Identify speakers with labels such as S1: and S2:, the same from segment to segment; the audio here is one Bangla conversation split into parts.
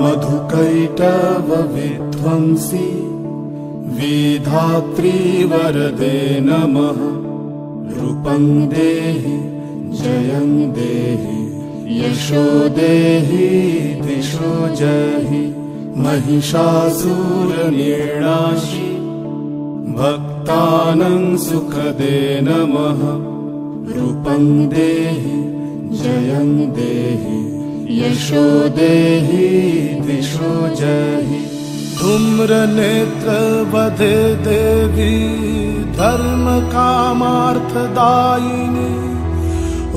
S1: मधुकैटव विध्वंसी विधात्री वरदे नमः। रूपं देहि जयं देहि यशो देहि दिशो जहि। महिषासुरनिर्णाशि भक्तानां सुखदे नमः। रूपं देहि जयं देहि यशो देहि दिशो जहि।
S2: धूम्रनेत्र वधे देवी धर्म कामार्थदायिनी।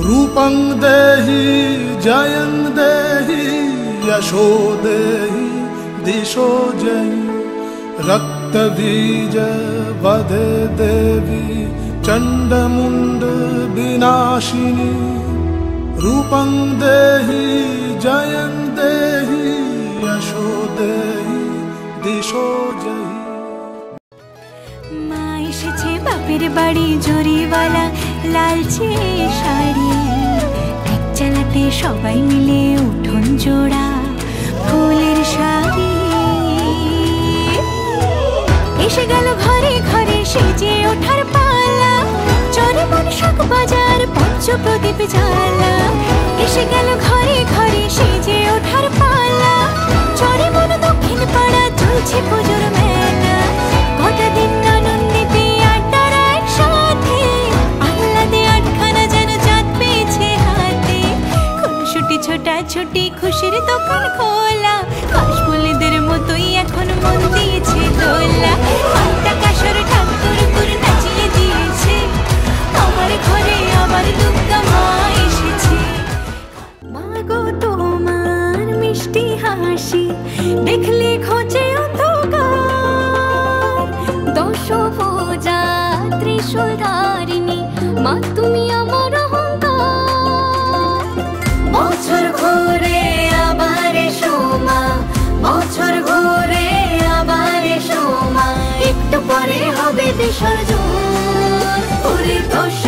S2: रूपं देहि जयं देहि यशो देहि दिशो जहि। रक्तबीज वधे देवी चंडमुंड विनाशिनी। रूपं देहि जयं देहि यशो देहि दिशो जहि।
S3: মা এসেছে বাপের বাড়ি জরিওয়ালা লালচে শাড়ি। এক চালাতে সবাই মিলে উঠোন জোড়া ফুলের শাড়ি। এসে গেল ঘরে ঘরে সেজে ওঠার পালা। চরে মন শাক বাজার পঞ্চ প্রদীপ জ্বালা। এসে গেল ঘরে ঘরে সেজে ওঠার পালা। চরে মন দক্ষিণ পাড়া চলছে পুজোর মেলা। গোটা দিন আনন্দিতে আড্ডার একসাথে। আহ্লাদে আটখানা যেন চাঁদ পেয়েছে হাতে। খুনসুটি ছোটাছুটি খুশির দোকান খোলা। কাশফুলদের মতোই এখন মন দিয়েছে দোলা। আটটা কাসর ঠাকুর করে নাচিয়ে দিয়েছে। আমার ঘরে আবার দুর্গা মা এসেছে। মা গো তোমার মিষ্টি হাসি দেখলে খোঁজে অন্ধকার। দশভুজা ত্রিশূলধারিণী মা তুমি আমার অহংকার। বছর ঘুরে আবার এসো মা। বছর ঘুরে আবার এসো মা। একটু পরে হবে বিসর্জন। ওরে দশ